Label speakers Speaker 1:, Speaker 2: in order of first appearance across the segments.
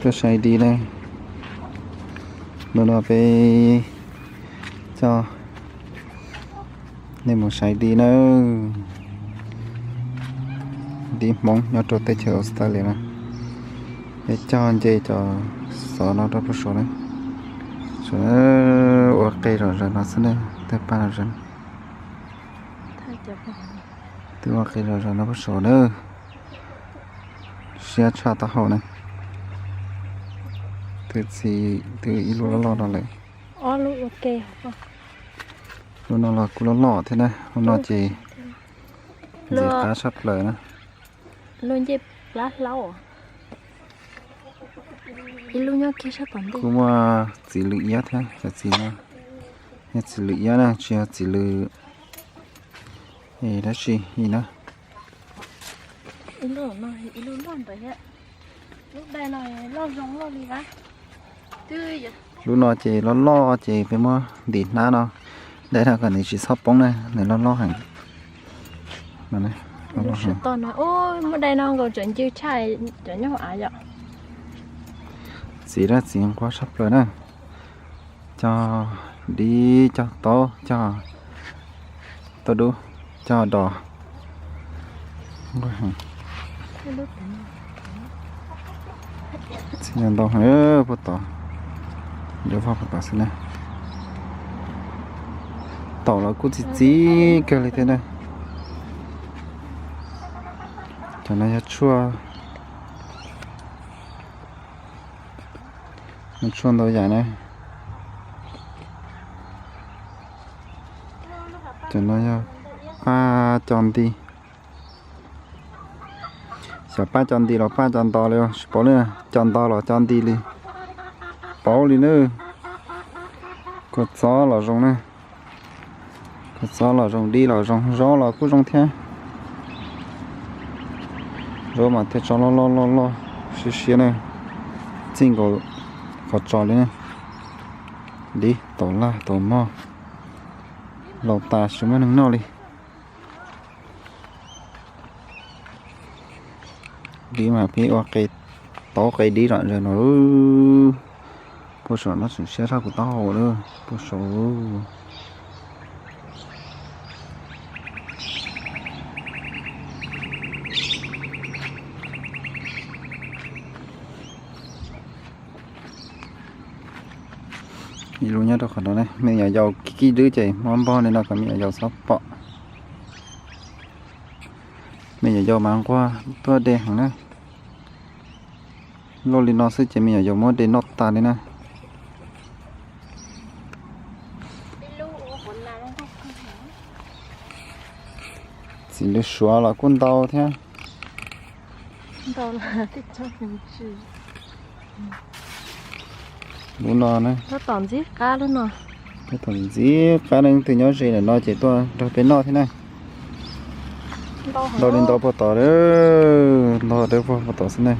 Speaker 1: tôi xài đi đây nó về cho nên một xài đi nữa đi mong nhau trốn tới chơi Australia nè để cho anh chơi cho sợ nó rất là sợ đấy sợ ok rồi nó sẽ đây tới ba rồi từ ok rồi nó bắt sợ nữa xe cha ta hậu này từ gì từ ít luôn lo đó lại
Speaker 2: luôn ok hả
Speaker 1: luôn nó là cũng lo thế này nó chỉ cá sắp lời nữa
Speaker 2: luôn dép lá lâu ít luôn nhá kia sắp tận đi
Speaker 1: cũng chỉ lựa giá thế là chỉ nè hết chỉ lựa giá nè chỉ lựa thì đó gì nữa
Speaker 2: ít luôn lon rồi á lúc đây này lo giống lo gì á tươi vậy
Speaker 1: lúc nó chỉ lo chỉ phải mua điện ná nó đây là cái này chỉ sắp bóng này này lo hẳn mà này lo hẳn
Speaker 2: to nói ôi mà đây nó còn chuyện chưa chạy chuyện nhau à vậy
Speaker 1: chỉ ra chỉ quá sắp rồi nè cho đi cho to cho đủ cho đỏ xin nhận đỏ hết bắt tỏ giờ vào bắt tỏ xin này tỏ là cũng chỉ cái này thế này cho nó chua nó chua đâu vậy này cho nó ba chọn đi sợ ba chọn đi là ba chọn to luôn bỏ lên chọn to là chọn đi đi bỏ đi nữa có gió là rong này có gió là rong đi là rong gió là cứ rong theo rồi mà thế cho lo xí này chính có trò lên đi tổ la tổ mò lột ta xuống mấy nó đi đi mà cái ok to cái đi rồi nó bố sợ nó sẽ ra của tao nữa bố sợ đi luôn nhá đâu khỏi đó này mình nhà giàu kí đứa chạy món bo nên là cả mình nhà giàu sắp bọ mình nhà giàu mang qua tôi đen hàng này lô li nó sẽ chỉ mình nhà giàu món để nốt ta đấy nè chỉ lấy xóa là con đau thế
Speaker 2: đau là thích cho mình chữ
Speaker 1: muốn lo này
Speaker 2: nó toàn giết cá luôn rồi
Speaker 1: cái thằng gì cá nên từ nhỏ gì là nó chỉ tôi rồi bên nó thế này lo lên đó bắt tỏ đấy lo đấy bắt tỏ thế này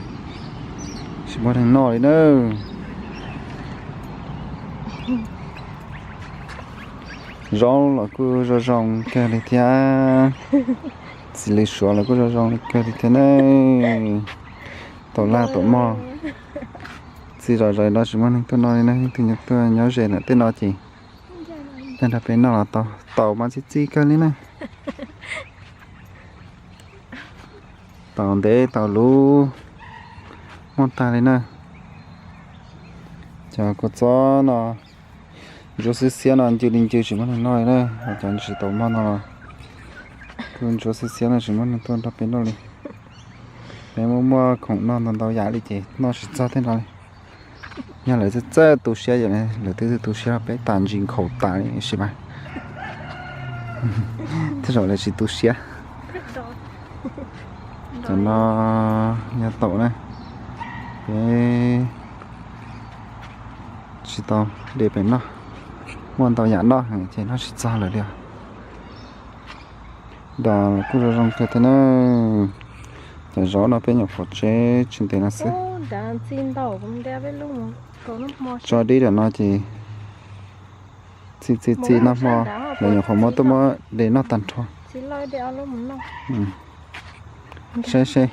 Speaker 1: chỉ bắt thằng nó đấy nữa rong là cứ rong cái này thia chỉ lấy số là cứ rong cái thế này tổ la tổ mò chỉ rồi nó chỉ muốn tôi nói này thì nhật tôi nhớ về nữa tên nó chỉ tên là bên nó là tàu mà chỉ cái này này tàu đế tàu lú món ta này nè chả có gió nó rồi sẽ xé nó chưa linh chưa chỉ muốn nói nữa chẳng chỉ tàu mà nó còn rồi sẽ xé nó chỉ muốn tôi đã bên đó đi em mua khổng nó tàu giá đi chị nó sẽ ra thế nào nhà lại rất tu xe vậy này là thứ tu xe bé tàn trình khẩu tàn này xem mà thế rồi là chỉ tu xe cho nó nhà tổ này cái chỉ tàu để bên nó muốn tàu nhãn đó thì nó sẽ ra lại được đó cứ ra trong cái thế này gió nó bên nhập phật chế trên tiền nó sẽ
Speaker 2: đàn xin tàu cũng đeo với luôn
Speaker 1: cho đi là nó chỉ nó mò là những phòng mò tôi mò để nó tàn thôi
Speaker 2: chỉ lôi đeo luôn nó
Speaker 1: xe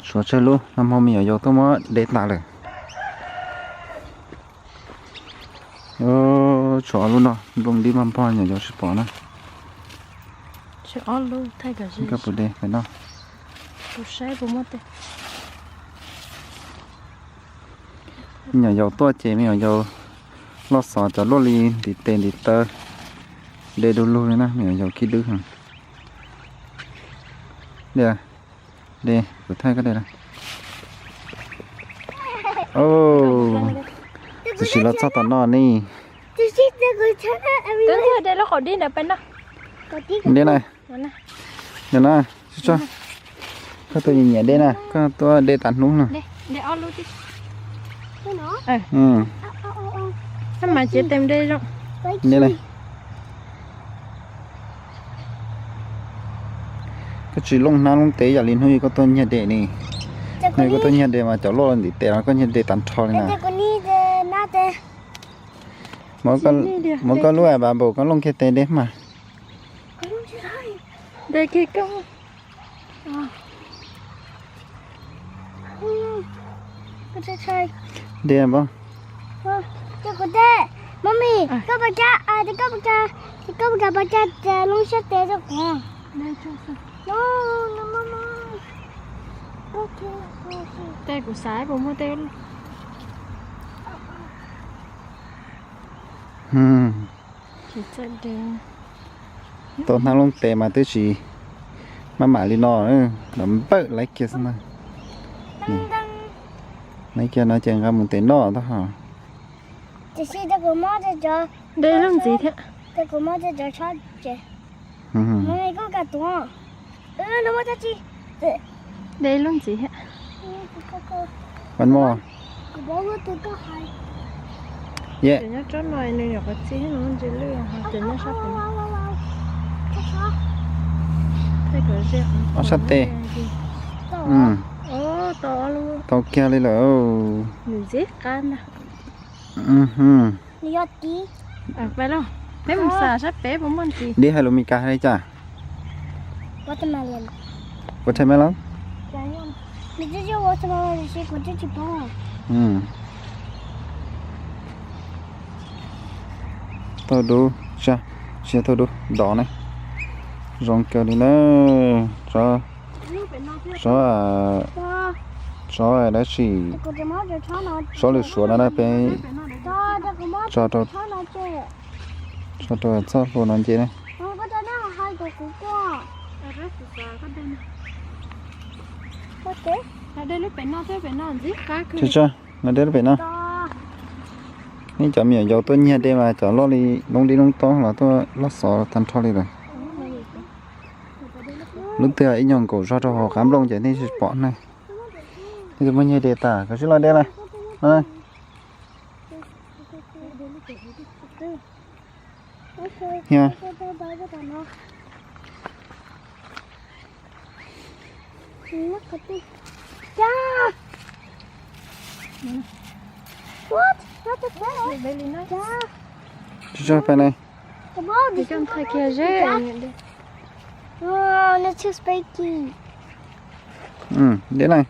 Speaker 1: số chơi luôn năm hôm mình ở vô tôi mới để lại rồi chỗ luôn đó luôn đi mắm po nhà vô sẽ bỏ nó
Speaker 2: chỗ luôn thay cả gì
Speaker 1: cái bữa đây phải nó
Speaker 2: bữa sáng bữa mất
Speaker 1: nhà vô tôi chế mình ở vô lót sò cho lót li thì tên thì tơ để đồ luôn nè mình ở vô kia đứng hả đây đây của thay cái đây này chỉ là cho tao nó nè
Speaker 2: tới thôi đây nó khỏi đi nè bên đó
Speaker 1: đây này đây này cho cái tôi nhìn nhẹ đây nè cái tôi đây tàn đúng nè
Speaker 2: để on luôn đi
Speaker 1: ừ
Speaker 2: sao mà chị tìm đây rồi
Speaker 1: đây này cái chỉ lông na lông tế giờ liền hơi có tôi nhẹ để nè này có tôi nhẹ để mà cháu lo thì tế nó có nhẹ để tàn trò này nè mỗi con lúa bà bầu con lông kia tế đấy mà
Speaker 2: đây kia công
Speaker 1: đây là bao
Speaker 3: Mami, các bạn cha luôn sẽ té cho con. No, mama.
Speaker 2: tay của sái của mua tay luôn chỉ chân đen
Speaker 1: tôi thằng lông tế mà tôi chỉ mà lên nó đấm bự lấy kia xem nào lấy kia nó chẳng ra một tế nó đó hả
Speaker 3: Chị xin cho cô mót cho.
Speaker 2: đây làm gì thế
Speaker 3: Cho cô mót cho chó chị. Mày có cả tuồng. Nó mót cho chị.
Speaker 2: đây làm gì thế
Speaker 1: bắn mò
Speaker 3: Bố tôi có hai.
Speaker 1: yeah
Speaker 2: để nhớ chó này này nhỏ cái gì nó chỉ lừa hả để nhớ sắp thấy cái gì
Speaker 1: nó sắp tê
Speaker 2: to luôn
Speaker 1: tao kia đây là
Speaker 2: mình giết can nè
Speaker 3: Nhớ tí.
Speaker 2: phải không mấy mình xả sắp bé bóng mình gì
Speaker 1: đi hay là mình cả đây chả
Speaker 3: Watermelon.
Speaker 1: có thấy mấy lắm
Speaker 3: Mình chỉ cho watermelon thì có chỉ bỏ.
Speaker 1: tôi đu cha chia tôi đu đỏ này rong kêu đi nữa cho cho đấy chỉ cho được số nó bé cho tôi luôn anh chị này
Speaker 2: đây lúc bé nó thế bé nó giết cá
Speaker 1: chưa chưa nó đến bé nóนี่จะมีอยู่ตัวเนี่ยเดี๋ยวมาจะล่อลีลงดีลงโตแล้วตัวล่อสอทันทอเลยเลยlúc từ ấy nhon cổ cho họ khám lông chạy đi bỏ này thì bao nhiêu đề tả cái là đây này này nha
Speaker 3: What? What the hell?
Speaker 1: cho phải này
Speaker 2: đi trong thay kia dễ
Speaker 3: Oh, it's too spiky.
Speaker 1: đây này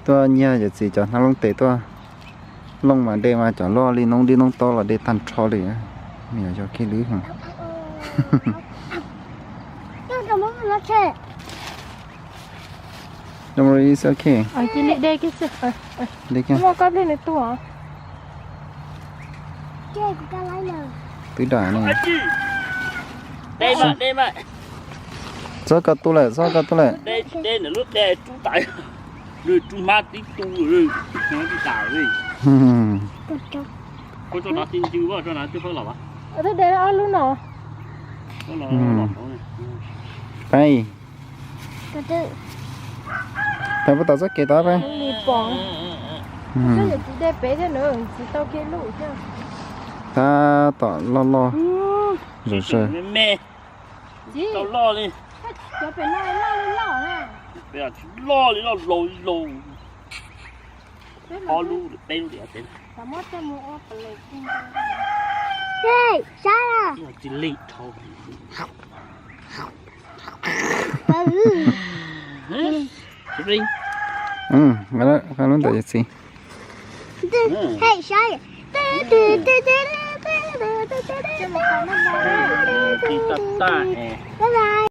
Speaker 1: tôi nhia giờ gì cho nó lông tệ tôi lông mà đây mà cho lo đi nông to là để tan cho đi mình cho cái lưới hả Don't worry, it's okay.
Speaker 2: ở trên đây đây cái gì
Speaker 1: Đây kia,
Speaker 2: mua cắp lên này tua hả
Speaker 1: túi đỏ này.
Speaker 4: Đây mà.
Speaker 1: Gió cả tu lại.
Speaker 4: Đây là lúc đây chú tại. Rồi chú ma tí tu rồi. Nó đi tảo rồi. Có cho nó tin chứ bao cho nó chưa phải là
Speaker 2: ở đây đây ăn luôn nọ
Speaker 4: có là này.
Speaker 1: Đây. Phải bắt đầu rất kỹ đó phải.
Speaker 2: đi bỏ cái gì chỉ để bé thế nữa chỉ tao kia lũ chứ
Speaker 1: Ta tỏ lo. Rồi.
Speaker 4: Mẹ.
Speaker 2: gì
Speaker 4: Tao lo đi.
Speaker 2: cho bé lo nè
Speaker 4: Bây giờ lo đi lo lồi. Có lu đây lu để tên.
Speaker 2: tao mất cái mua ở đây
Speaker 3: Hey, sao à?
Speaker 4: Nó chỉ lì thôi. Chụp đi.
Speaker 1: Cái luôn tại gì?
Speaker 3: Hey, sao à?
Speaker 2: Chứ mà không nó
Speaker 4: Thì tắt ta.
Speaker 3: Bye bye.